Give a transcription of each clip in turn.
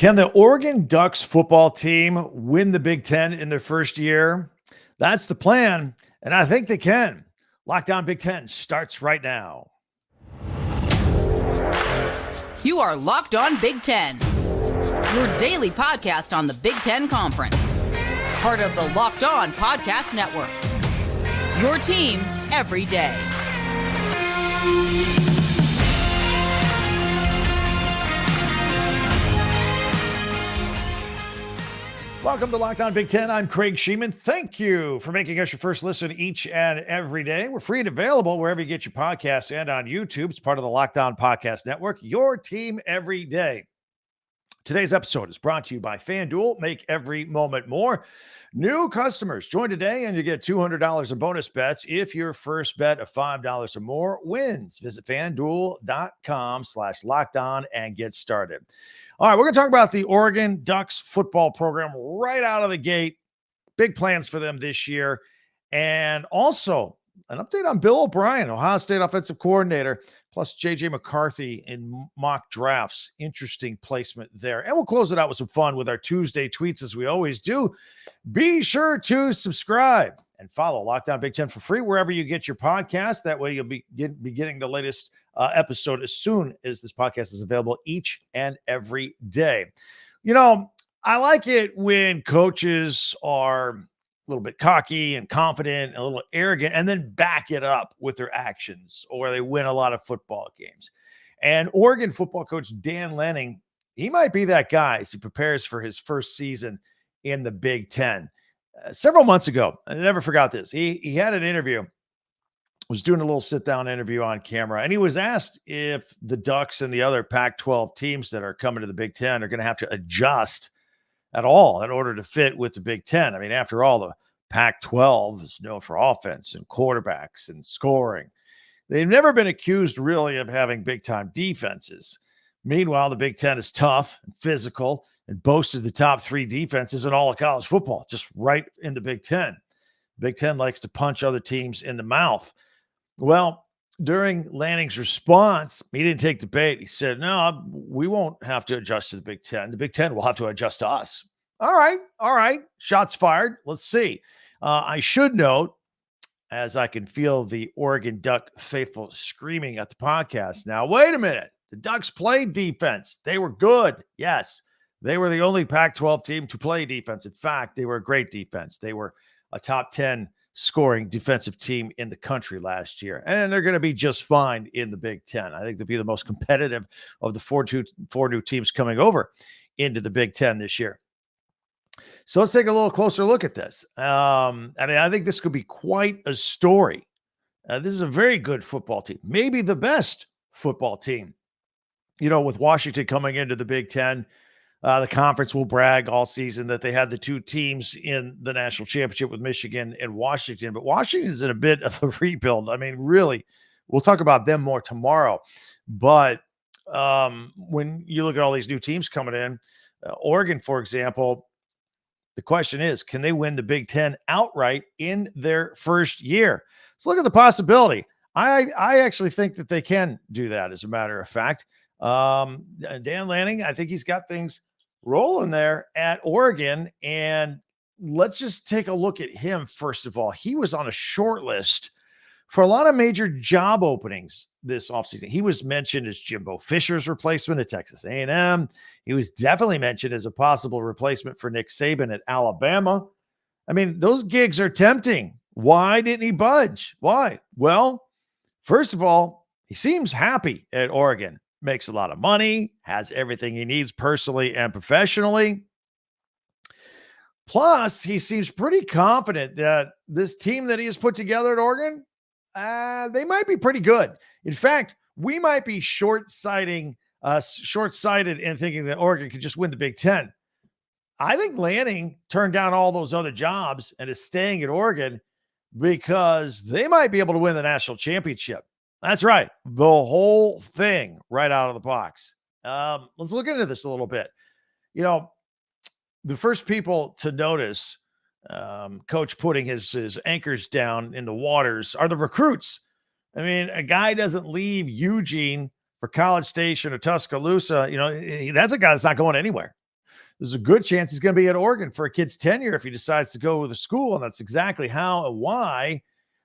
Can the Oregon Ducks football team win the Big Ten in their first year? That's the plan, and I think they can. Lockdown Big Ten starts right now. You are Locked On Big Ten, your daily podcast on the Big Ten Conference. Part of the Locked On Podcast Network. Your team every day. Welcome to Locked On Big Ten. I'm Craig Sheeman. Thank you for making us your first listen each and every day. We're free and available wherever you get your podcasts and on YouTube. It's part of the Locked On Podcast Network, your team every day. Today's episode is brought to you by FanDuel. Make every moment more. New customers, join today and you get $200 in bonus bets if your first bet of $5 or more wins. Visit FanDuel.com/lockedon and get started. All right, we're going to talk about the Oregon Ducks football program right out of the gate. Big plans for them this year. And also an update on Bill O'Brien, Ohio State offensive coordinator, plus J.J. McCarthy in mock drafts. Interesting placement there. And we'll close it out with some fun with our Tuesday tweets as we always do. Be sure to subscribe and follow Locked On Big Ten for free wherever you get your podcast. That way you'll be getting the latest episode as soon as this podcast is available each and every day. You know, I like it when coaches are a little bit cocky and confident, a little arrogant, and then back it up with their actions, or they win a lot of football games. And Oregon football coach Dan Lanning, he might be that guy as he prepares for his first season in the Big Ten. Several months ago, I never forgot this. He had an interview, was doing a little sit-down interview on camera, and he was asked if the Ducks and the other Pac-12 teams that are coming to the Big Ten are going to have to adjust at all in order to fit with the Big Ten. I mean, after all, the Pac-12 is known for offense and quarterbacks and scoring. They've never been accused really of having big-time defenses. Meanwhile, the Big Ten is tough and physical and boasted the top three defenses in all of college football, just right in the Big Ten. Big Ten likes to punch other teams in the mouth. Well, during Lanning's response, he didn't take the bait. He said, no, we won't have to adjust to the Big Ten. The Big Ten will have to adjust to us. All right. Shots fired. Let's see. I should note, as I can feel the Oregon Duck faithful screaming at the podcast now, wait a minute. The Ducks played defense. They were good. Yes, they were the only Pac-12 team to play defense. In fact, they were a great defense. They were a top 10 scoring defensive team in the country last year. And they're going to be just fine in the Big Ten. I think they'll be the most competitive of the four new teams coming over into the Big Ten this year. So let's take a little closer look at this. I think this could be quite a story. This is a very good football team, maybe the best football team. You know, with Washington coming into the Big Ten, the conference will brag all season that they had the two teams in the national championship with Michigan and Washington. But Washington is in a bit of a rebuild. I mean, really, we'll talk about them more tomorrow. But when you look at all these new teams coming in, Oregon, for example, the question is, can they win the Big Ten outright in their first year? Let's look at the possibility. I actually think that they can do that, as a matter of fact. Dan Lanning, I think he's got things rolling there at Oregon. And let's just take a look at him. First of all, he was on a short list for a lot of major job openings this offseason. He was mentioned as Jimbo Fisher's replacement at Texas A&M. He was definitely mentioned as a possible replacement for Nick Saban at Alabama. I mean, those gigs are tempting. Why didn't he budge? Why? Well, first of all, he seems happy at Oregon. Makes a lot of money, has everything he needs personally and professionally. Plus, he seems pretty confident that this team that he has put together at Oregon, they might be pretty good. In fact, we might be short-sighted in thinking that Oregon could just win the Big Ten. I think Lanning turned down all those other jobs and is staying at Oregon because they might be able to win the national championship. That's right. The whole thing right out of the box. Let's look into this a little bit. You know, the first people to notice Coach putting his anchors down in the waters are the recruits. I mean, a guy doesn't leave Eugene for College Station or Tuscaloosa. You know, that's a guy that's not going anywhere. There's a good chance he's going to be at Oregon for a kid's tenure if he decides to go with the school. And that's exactly how and why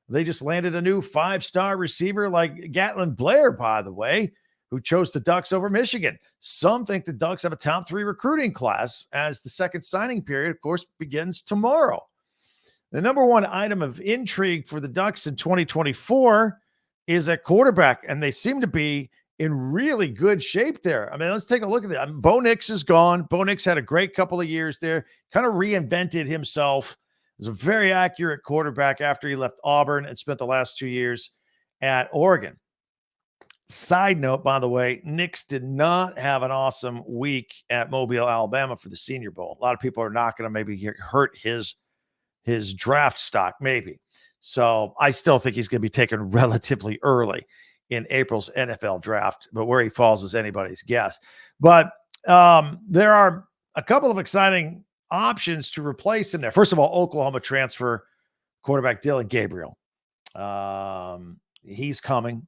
they just landed a new 5-star receiver like Gatlin Blair, by the way, who chose the Ducks over Michigan. Some think the Ducks have a top 3 recruiting class, as the second signing period, of course, begins tomorrow. The number one item of intrigue for the Ducks in 2024 is at quarterback, and they seem to be in really good shape there. I mean, let's take a look at that. Bo Nix is gone. Bo Nix had a great couple of years there, kind of reinvented himself. Was a very accurate quarterback after he left Auburn and spent the last 2 years at Oregon. Side note, by the way, Nix did not have an awesome week at Mobile, Alabama for the Senior Bowl. A lot of people are not going to maybe hurt his draft stock, maybe. So I still think he's going to be taken relatively early in April's NFL draft, but where he falls is anybody's guess. But there are a couple of exciting options to replace him there. First of all, Oklahoma transfer quarterback Dylan Gabriel. He's coming,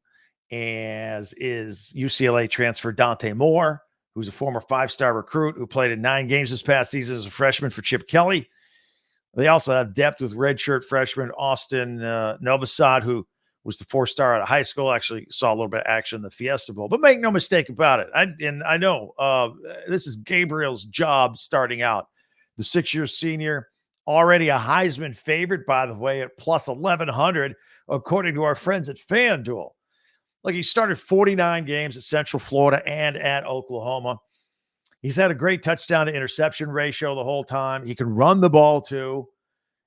as is UCLA transfer Dante Moore, who's a former 5-star recruit who played in 9 games this past season as a freshman for Chip Kelly. They also have depth with redshirt freshman Austin Novosad, who was the 4-star out of high school, actually saw a little bit of action in the Fiesta Bowl. But make no mistake about it. I know this is Gabriel's job starting out. The 6-year senior, already a Heisman favorite, by the way, at plus 1,100, according to our friends at FanDuel. Like, he started 49 games at Central Florida and at Oklahoma. He's had a great touchdown to interception ratio the whole time. He can run the ball too.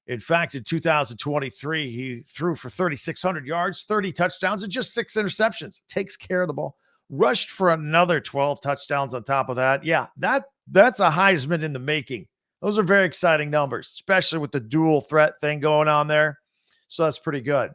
In fact, in 2023, he threw for 3,600 yards, 30 touchdowns, and just 6 interceptions. Takes care of the ball. Rushed for another 12 touchdowns on top of that. Yeah, that's a Heisman in the making. Those are very exciting numbers, especially with the dual threat thing going on there. So that's pretty good.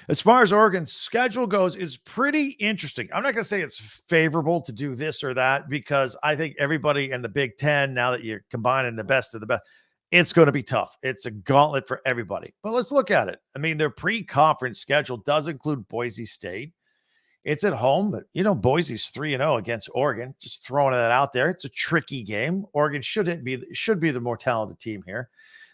As far as Oregon's schedule goes, it's pretty interesting. I'm not going to say it's favorable to do this or that, because I think everybody in the Big Ten, now that you're combining the best of the best, it's going to be tough. It's a gauntlet for everybody. But let's look at it. I mean, their pre-conference schedule does include Boise State. It's at home, but, Boise's 3-0 against Oregon. Just throwing that out there. It's a tricky game. Oregon should be the more talented team here.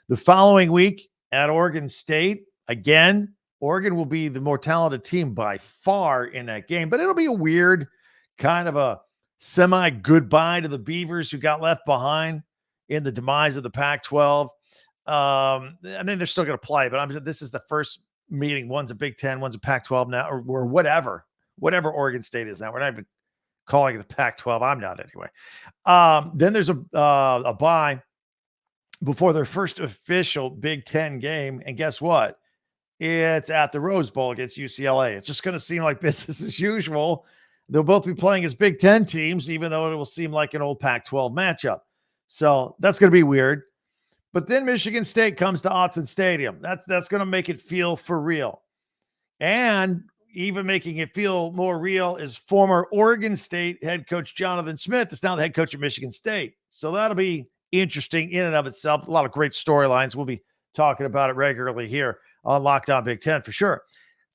The following week at Oregon State, again, Oregon will be the more talented team by far in that game, but it'll be a weird kind of a semi-goodbye to the Beavers who got left behind in the demise of the Pac-12. I mean, they're still going to play, but this is the first meeting. One's a Big Ten, one's a Pac-12 now, or whatever Oregon State is now. We're not even calling it the Pac-12. I'm not anyway. Then there's a bye before their first official Big Ten game, and guess what? It's at the Rose Bowl against UCLA. It's just going to seem like business as usual. They'll both be playing as Big Ten teams, even though it will seem like an old Pac-12 matchup. So that's going to be weird. But then Michigan State comes to Autzen Stadium. That's going to make it feel for real. And even making it feel more real is former Oregon State head coach Jonathan Smith is now the head coach of Michigan State. So that'll be interesting in and of itself. A lot of great storylines. We'll be talking about it regularly here on Locked On Big Ten for sure.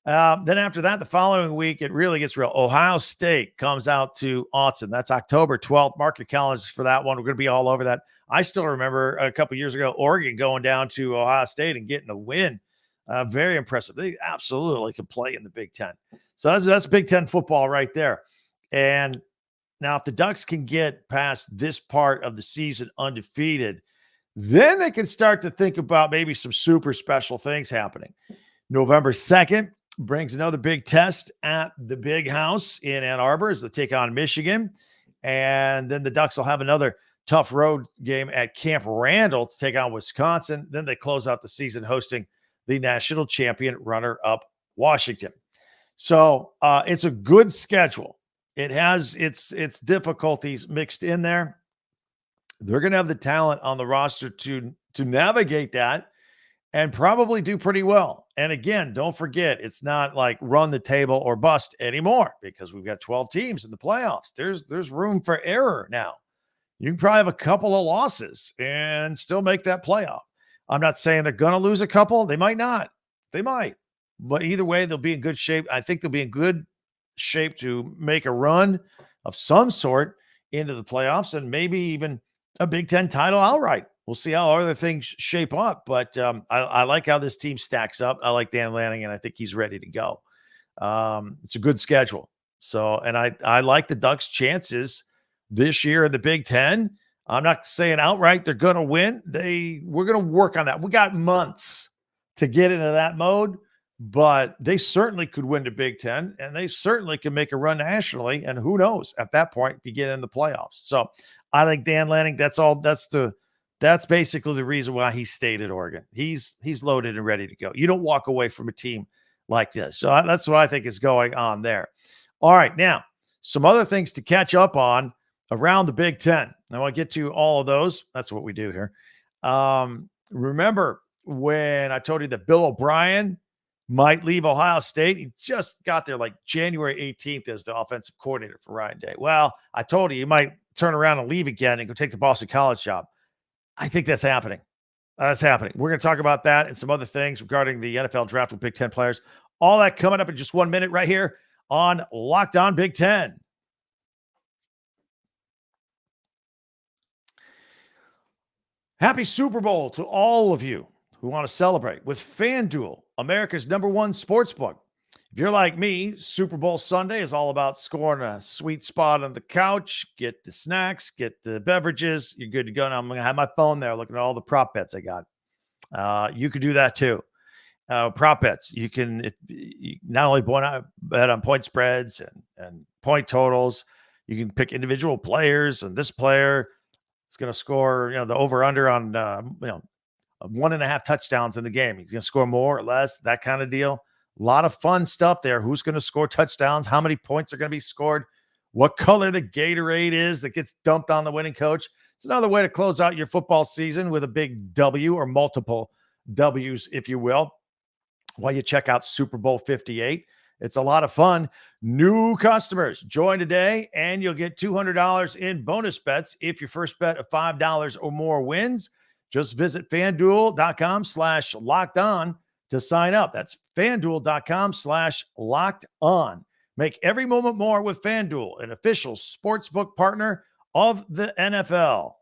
Then after that, the following week, it really gets real. Ohio State comes out to Autzen. That's October 12th. Mark your calendars for that one. We're going to be all over that. I still remember a couple years ago, Oregon going down to Ohio State and getting a win. Very impressive. They absolutely can play in the Big Ten. So that's Big Ten football right there. And now if the Ducks can get past this part of the season undefeated, then they can start to think about maybe some super special things happening. November 2nd brings another big test at the Big House in Ann Arbor as they take on Michigan. And then the Ducks will have another tough road game at Camp Randall to take on Wisconsin. Then they close out the season hosting the national champion runner-up Washington. So it's a good schedule. It has its difficulties mixed in there. They're going to have the talent on the roster to navigate that and probably do pretty well. And again, don't forget, it's not like run the table or bust anymore, because we've got 12 teams in the playoffs. There's room for error now. You can probably have a couple of losses and still make that playoff. I'm not saying they're going to lose a couple. They might not. They might. But either way, they'll be in good shape. I think they'll be in good shape to make a run of some sort into the playoffs and maybe even a Big Ten title outright. We'll see how other things shape up, but I like how this team stacks up. I like Dan Lanning, and I think he's ready to go. It's a good schedule. So, and I like the Ducks' chances this year in the Big Ten. I'm not saying outright they're going to win. We're going to work on that. We got months to get into that mode, but they certainly could win the Big Ten, and they certainly can make a run nationally. And who knows at that point, begin in the playoffs. So I think Dan Lanning, that's basically the reason why he stayed at Oregon. He's loaded and ready to go. You don't walk away from a team like this. So that's what I think is going on there. All right. Now, some other things to catch up on around the Big Ten. Now I'll get to all of those. That's what we do here. Remember when I told you that Bill O'Brien might leave Ohio State? He just got there like January 18th as the offensive coordinator for Ryan Day. Well, I told you he might turn around and leave again and go take the Boston College job. I think that's happening. That's happening. We're going to talk about that and some other things regarding the NFL draft with Big Ten players. All that coming up in just 1 minute right here on Locked On Big Ten. Happy Super Bowl to all of you who want to celebrate with FanDuel, America's #1 sportsbook. If you're like me, Super Bowl Sunday is all about scoring a sweet spot on the couch, get the snacks, get the beverages. You're good to go. Now I'm going to have my phone there looking at all the prop bets I got. You could do that too. Prop bets. You can not only bet on point spreads and point totals, you can pick individual players, and this player is going to score, the over under on, 1.5 touchdowns in the game. He's going to score more or less, that kind of deal. A lot of fun stuff there. Who's going to score touchdowns? How many points are going to be scored? What color the Gatorade is that gets dumped on the winning coach? It's another way to close out your football season with a big W or multiple W's, if you will, while you check out Super Bowl 58. It's a lot of fun. New customers, join today, and you'll get $200 in bonus bets if your first bet of $5 or more wins. Just visit FanDuel.com/lockedon to sign up. That's FanDuel.com/lockedon. Make every moment more with FanDuel, an official sportsbook partner of the NFL.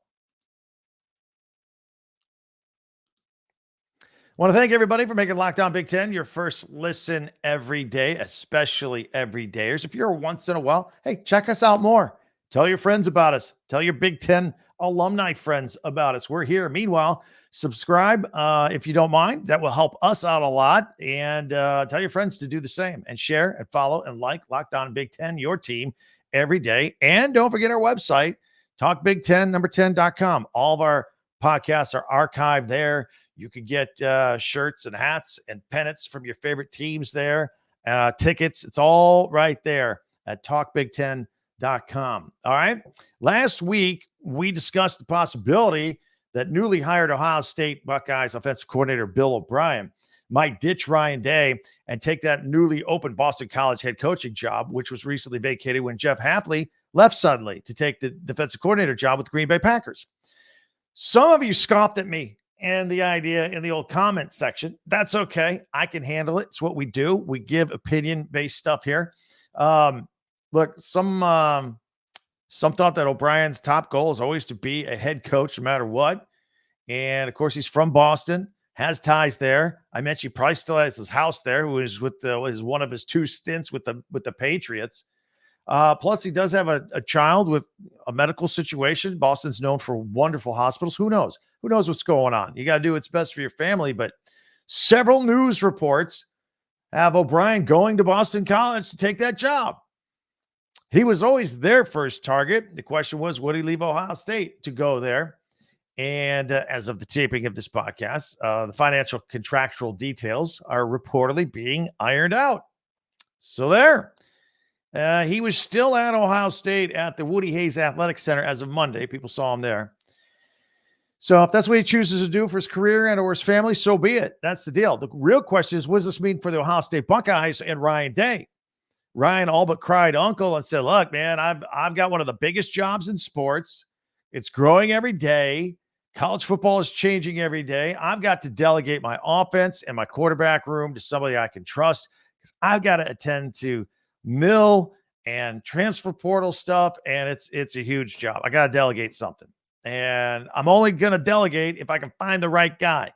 I want to thank everybody for making Locked On Big Ten your first listen every day, especially every dayers. If you're a once in a while, hey, check us out more. Tell your friends about us. Tell your Big Ten alumni friends about us. We're here. Meanwhile, subscribe if you don't mind. That will help us out a lot. And tell your friends to do the same, and share and follow and like Locked On Big Ten, your team, every day. And don't forget our website, talkbig1010.com. All of our podcasts are archived there. You can get shirts and hats and pennants from your favorite teams there. Tickets. It's all right there at talkbig10.com. All right. Last week, we discussed the possibility that newly hired Ohio State Buckeyes offensive coordinator Bill O'Brien might ditch Ryan Day and take that newly opened Boston College head coaching job, which was recently vacated when Jeff Hafley left suddenly to take the defensive coordinator job with the Green Bay Packers. Some of you scoffed at me and the idea in the old comment section. That's okay. I can handle it. It's what we do. We give opinion-based stuff here. Look, some thought that O'Brien's top goal is always to be a head coach no matter what. And of course, he's from Boston, has ties there. I mentioned he probably still has his house there, who is was one of his 2 stints with the Patriots. Plus, he does have a child with a medical situation. Boston's known for wonderful hospitals. Who knows? Who knows what's going on? You got to do what's best for your family. But several news reports have O'Brien going to Boston College to take that job. He was always their first target. The question was, would he leave Ohio State to go there? And as of the taping of this podcast, the financial contractual details are reportedly being ironed out. So there. He was still at Ohio State at the Woody Hayes Athletic Center as of Monday. People saw him there. So if that's what he chooses to do for his career and or his family, so be it. That's the deal. The real question is, what does this mean for the Ohio State Buckeyes and Ryan Day? Ryan all but cried uncle and said, look, man, I've got one of the biggest jobs in sports. It's growing every day. College football is changing every day. I've got to delegate my offense and my quarterback room to somebody I can trust, because I've got to attend to nil and transfer portal stuff, and it's a huge job. I got to delegate something, and I'm only going to delegate if I can find the right guy.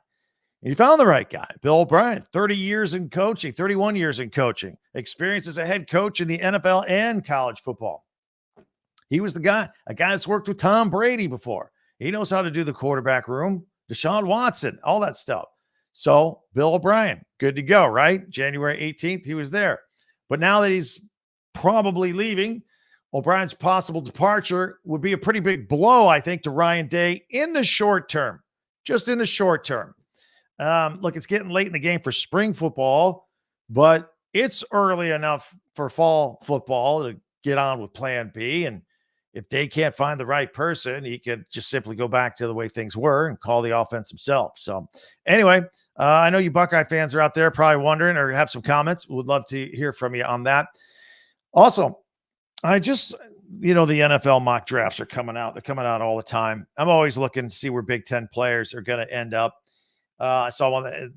And you found the right guy, Bill O'Brien, 30 years in coaching, 31 years in coaching, experience as a head coach in the NFL and college football. He was a guy that's worked with Tom Brady before. He knows how to do the quarterback room, Deshaun Watson, all that stuff. So Bill O'Brien, good to go, right? January 18th, he was there. But now that he's probably leaving, O'Brien's possible departure would be a pretty big blow, I think, to Ryan Day in the short term, just in the short term. Look, it's getting late in the game for spring football, but it's early enough for fall football to get on with plan B. And if Day can't find the right person, he could just simply go back to the way things were and call the offense himself. So anyway, I know you Buckeye fans are out there probably wondering or have some comments. Would love to hear from you on that. Also, I just, the NFL mock drafts are coming out. They're coming out all the time. I'm always looking to see where Big Ten players are going to end up. I saw one that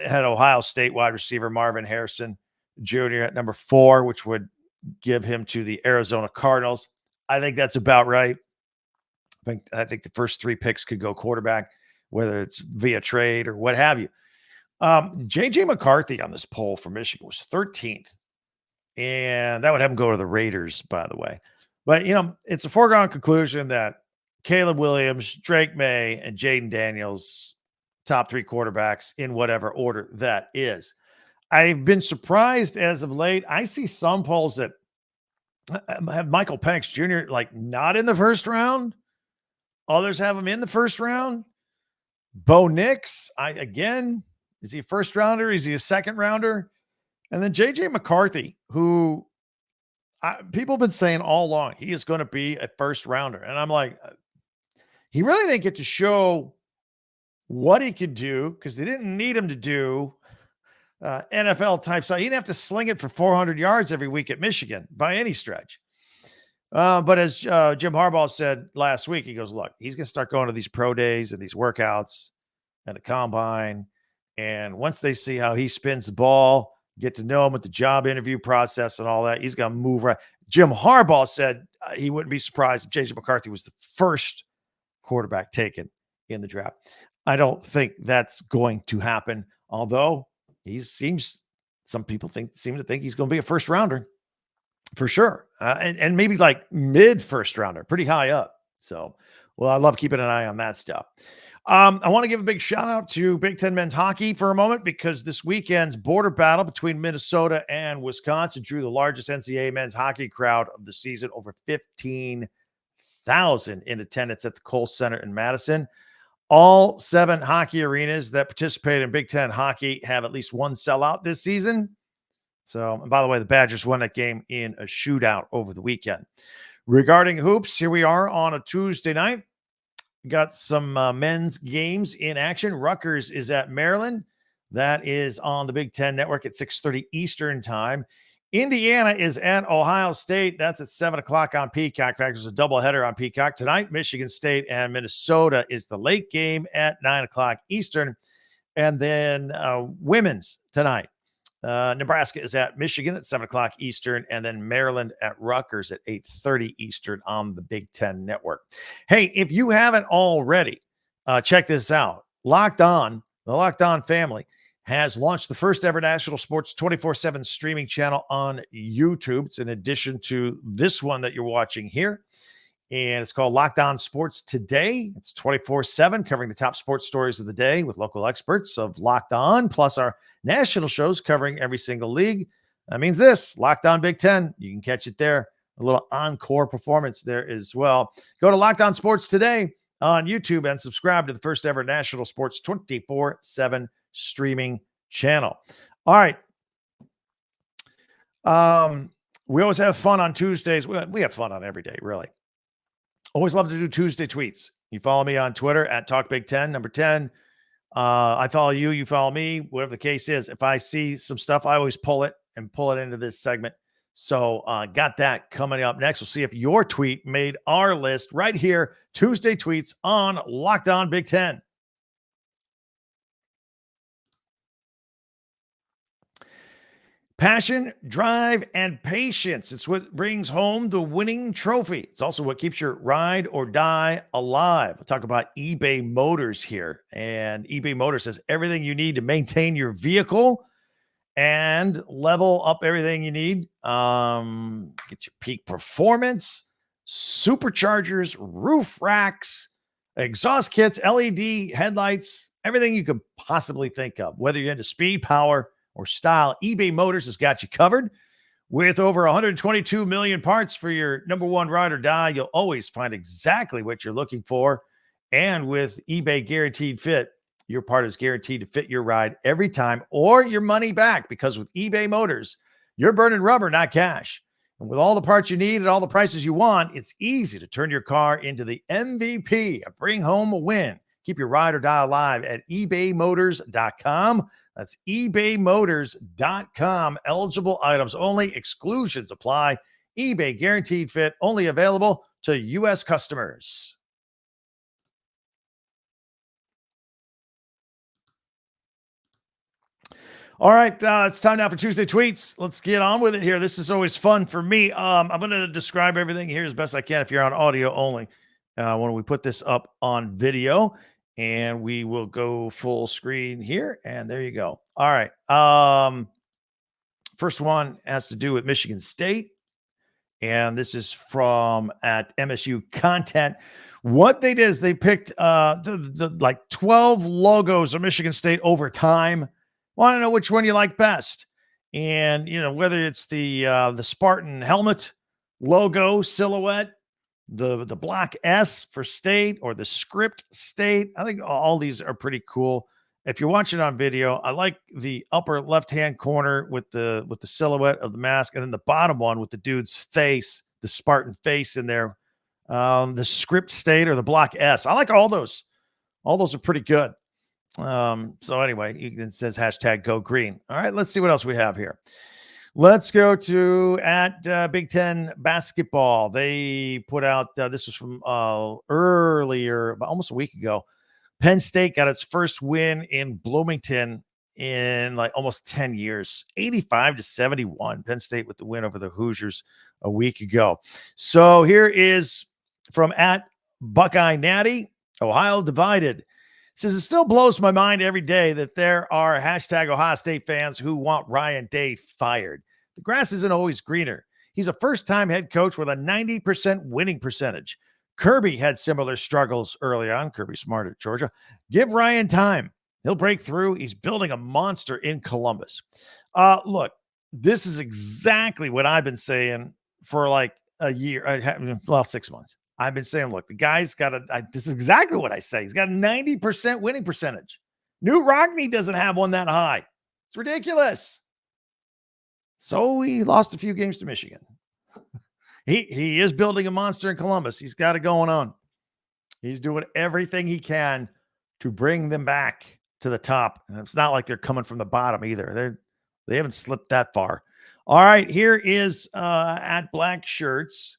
had Ohio State wide receiver Marvin Harrison Jr. at number 4, which would give him to the Arizona Cardinals. I think that's about right. I think the first 3 picks could go quarterback, whether it's via trade or what have you. J.J. McCarthy on this poll for Michigan was 13th. And that would have him go to the Raiders, by the way. But, it's a foregone conclusion that Caleb Williams, Drake May, and Jaden Daniels, top 3 quarterbacks in whatever order that is. I've been surprised as of late. I see some polls that have Michael Penix Jr. not in the first round. Others have him in the first round. Bo Nix, is he a first rounder? Is he a second rounder? And then J.J. McCarthy, who people have been saying all along, he is going to be a first rounder. And I'm like, he really didn't get to show what he could do because they didn't need him to do NFL type stuff. He didn't have to sling it for 400 yards every week at Michigan by any stretch. But as Jim Harbaugh said last week, he goes, look, he's going to start going to these pro days and these workouts and the combine. And once they see how he spins the ball, get to know him with the job interview process and all that, he's going to move right. Jim Harbaugh said he wouldn't be surprised if J.J. McCarthy was the first quarterback taken in the draft. I don't think that's going to happen, although some people seem to think he's going to be a first rounder for sure. And maybe mid first rounder, pretty high up. So, I love keeping an eye on that stuff. I want to give a big shout out to Big Ten men's hockey for a moment because this weekend's border battle between Minnesota and Wisconsin drew the largest NCAA men's hockey crowd of the season, over 15,000 in attendance at the Kohl Center in Madison. All 7 hockey arenas that participate in Big Ten hockey have at least one sellout this season. So, and by the way, the Badgers won that game in a shootout over the weekend. Regarding hoops, here we are on a Tuesday night. We got some men's games in action. Rutgers is at Maryland. That is on the Big Ten Network at 6:30 Eastern time. Indiana is at Ohio State. That's at 7 o'clock on Peacock. In fact, there's a doubleheader on Peacock tonight. Michigan State and Minnesota is the late game at 9 o'clock Eastern. And then women's tonight. Nebraska is at Michigan at 7 o'clock Eastern, and then Maryland at Rutgers at 8:30 Eastern on the Big Ten Network. Hey, if you haven't already, check this out. Locked On, the Locked On family, has launched the first ever national sports 24/7 streaming channel on YouTube. It's in addition to this one that you're watching here. And it's called Locked On Sports Today. It's 24/7, covering the top sports stories of the day with local experts of Locked On, plus our national shows covering every single league. That means this, Locked On Big Ten. You can catch it there. A little encore performance there as well. Go to Locked On Sports Today on YouTube and subscribe to the first ever national sports 24/7 streaming channel. All right. We always have fun on Tuesdays. We have fun on every day, really. Always love to do Tuesday tweets. You follow me on Twitter at TalkBig10, number 10. I follow you, you follow me, whatever the case is. If I see some stuff, I always pull it into this segment. So got that coming up next. We'll see if your tweet made our list right here. Tuesday tweets on Locked On Big Ten. Passion, drive, and patience. It's what brings home the winning trophy. It's also what keeps your ride or die alive. We'll talk about eBay Motors here. And eBay Motors has everything you need to maintain your vehicle and level up everything you need. Get your peak performance, superchargers, roof racks, exhaust kits, LED headlights, everything you could possibly think of. Whether you're into speed, power, or style, eBay Motors has got you covered. With over 122 million parts for your number one ride or die, you'll always find exactly what you're looking for. And with eBay Guaranteed Fit, your part is guaranteed to fit your ride every time or your money back, because with eBay Motors, you're burning rubber, not cash. And with all the parts you need at all the prices you want, it's easy to turn your car into the MVP and bring home a win. Keep your ride or die alive at ebaymotors.com. That's ebaymotors.com. Eligible items only. Exclusions apply. eBay Guaranteed Fit only available to U.S. customers. All right, it's time now for Tuesday Tweets. Let's get on with it here. This is always fun for me. I'm going to describe everything here as best I can if you're on audio only. When we put this up on video, and we will go full screen here, and there you go. All right. First one has to do with Michigan State, and this is from at MSU Content. What they did is they picked the like 12 logos of Michigan State over time. Want to know which one you like best, and whether it's the Spartan helmet logo silhouette, the black S for state, or the script state. I think all these are pretty cool. If you're watching on video, I like the upper left-hand corner with the silhouette of the mask, and then the bottom one with the dude's face, the Spartan face in there. The script state or the block S. I like all those. All those are pretty good. So anyway, it says hashtag go green. All right, let's see what else we have here. Let's go to at Big Ten basketball. They put out, this was from earlier, almost a week ago. Penn State got its first win in Bloomington in like almost 10 years, 85-71. Penn State with the win over the Hoosiers a week ago. So here is from at Buckeye Natty, Ohio Divided. Says it still blows my mind every day that there are hashtag Ohio State fans who want Ryan Day fired. The grass isn't always greener. He's a first-time head coach with a 90% winning percentage. Kirby had similar struggles early on. Kirby Smart at Georgia. Give Ryan time. He'll break through. He's building a monster in Columbus. Look, this is exactly what I've been saying for like a year, 6 months. I've been saying, look, the guy's got this is exactly what I say. He's got a 90% winning percentage. New Rockne doesn't have one that high. It's ridiculous. So he lost a few games to Michigan. He is building a monster in Columbus. He's got it going on. He's doing everything he can to bring them back to the top. And it's not like they're coming from the bottom either. They haven't slipped that far. All right, here is at Black Shirts.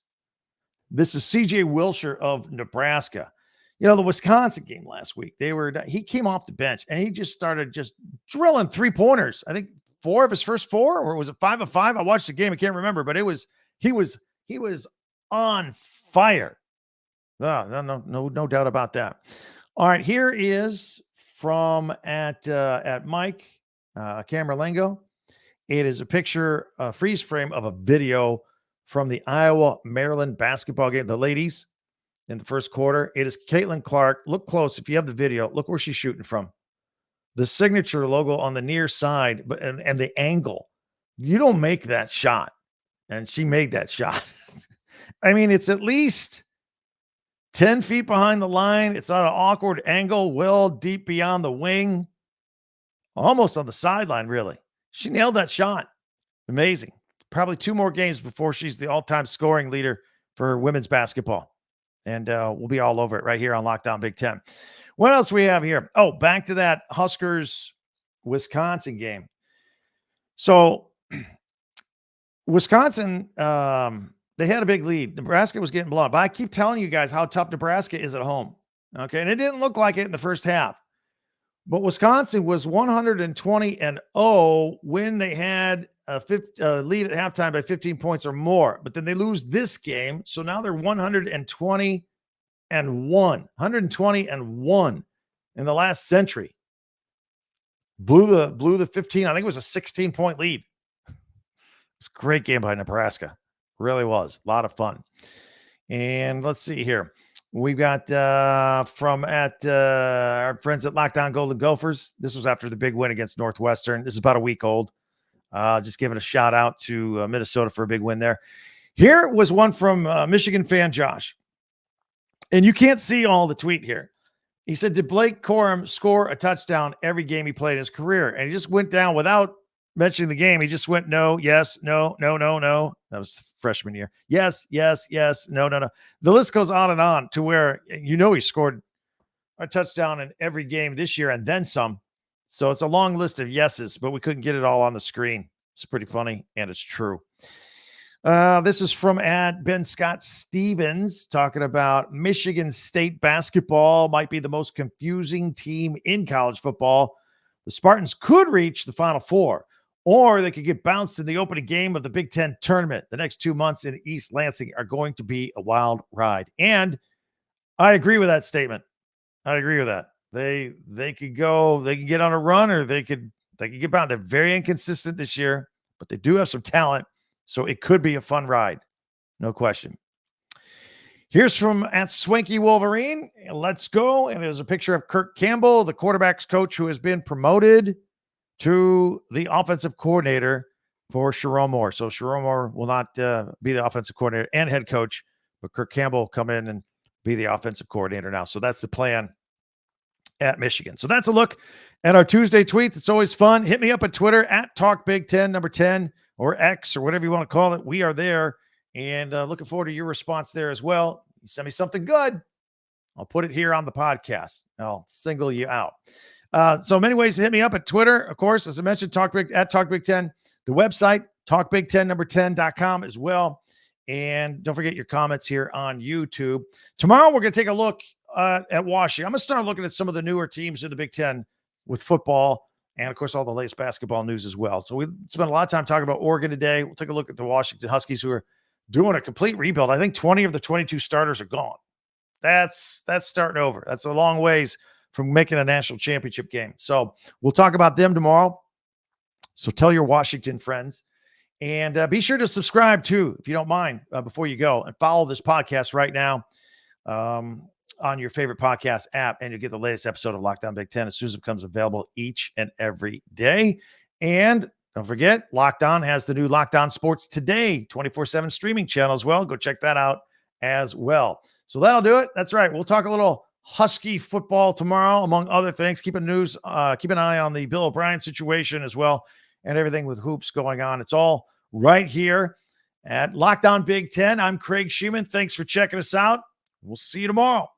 This is CJ Wilshire of Nebraska. The Wisconsin game last week, he came off the bench and he just started just drilling 3-pointers. I think 4 of his first 4, or was it 5 of 5? I watched the game. I can't remember, but he was on fire. No doubt about that. All right, here is from at Mike Camerlengo. It is a picture, a freeze frame of a video from the Iowa-Maryland basketball game, the ladies in the first quarter. It is Caitlin Clark. Look close. If you have the video, look where she's shooting from. The signature logo on the near side, and the angle. You don't make that shot. And she made that shot. I mean, it's at least 10 feet behind the line. It's on an awkward angle, well deep beyond the wing. Almost on the sideline, really. She nailed that shot. Amazing. Probably 2 more games before she's the all-time scoring leader for women's basketball. And we'll be all over it right here on Lockdown Big Ten. What else we have here? Oh, back to that Huskers-Wisconsin game. So Wisconsin, they had a big lead. Nebraska was getting blown. But I keep telling you guys how tough Nebraska is at home. Okay, and it didn't look like it in the first half. But Wisconsin was 120-0 when they had a lead at halftime by 15 points or more. But then they lose this game. So now they're 120-1. 120-1 in the last century. Blew the 15. I think it was a 16-point lead. It's a great game by Nebraska. Really was. A lot of fun. And let's see here. We've got from our friends at Locked On Golden Gophers. This was after the big win against Northwestern. This is about a week old. Just giving a shout out to Minnesota for a big win there. Here was one from Michigan fan Josh. And you can't see all the tweet here. He said, did Blake Corum score a touchdown every game he played in his career? And he just went down without mentioning the game. He just went, no, yes, no, no, no, no. That was freshman year. Yes, yes, yes, no, no, no. The list goes on to where he scored a touchdown in every game this year and then some. So it's a long list of yeses, but we couldn't get it all on the screen. It's pretty funny, and it's true. This is from Ben Scott Stevens talking about Michigan State basketball might be the most confusing team in college football. The Spartans could reach the Final Four, or they could get bounced in the opening game of the Big Ten tournament. The next 2 months in East Lansing are going to be a wild ride. And I agree with that statement. I agree with that. They could get on a run, or they could get bound. They're very inconsistent this year, but they do have some talent. So it could be a fun ride. No question. Here's from @Swanky Wolverine. Let's go. And there's a picture of Kirk Campbell, the quarterback's coach, who has been promoted to the offensive coordinator for Sherrone Moore. So Sherrone Moore will not be the offensive coordinator and head coach, but Kirk Campbell will come in and be the offensive coordinator now. So that's the plan at Michigan. So that's a look at our Tuesday tweets. It's always fun. Hit me up at Twitter @TalkBig10, number 10, or X, or whatever you want to call it. We are there, and looking forward to your response there as well. You send me something good, I'll put it here on the podcast. I'll single you out. So many ways to hit me up at Twitter. Of course, as I mentioned, @TalkBig10, the website, talkbig10number10.com as well. And don't forget your comments here on YouTube. Tomorrow, we're going to take a look at Washington. I'm going to start looking at some of the newer teams in the Big Ten with football, and, of course, all the latest basketball news as well. So we spent a lot of time talking about Oregon today. We'll take a look at the Washington Huskies, who are doing a complete rebuild. I think 20 of the 22 starters are gone. That's starting over. That's a long ways from making a national championship game. So we'll talk about them tomorrow. So tell your Washington friends. And be sure to subscribe, too, if you don't mind, before you go. And follow this podcast right now on your favorite podcast app, and you'll get the latest episode of Locked On Big Ten as soon as it becomes available each and every day. And don't forget, Locked On has the new Locked On Sports Today 24/7 streaming channel as well. Go check that out as well. So that'll do it. That's right. We'll talk a little Husky football tomorrow, among other things. Keep an eye on the Bill O'Brien situation as well, and everything with hoops going on. It's all right here at Locked On Big Ten. I'm Craig Sheeman. Thanks for checking us out. We'll see you tomorrow.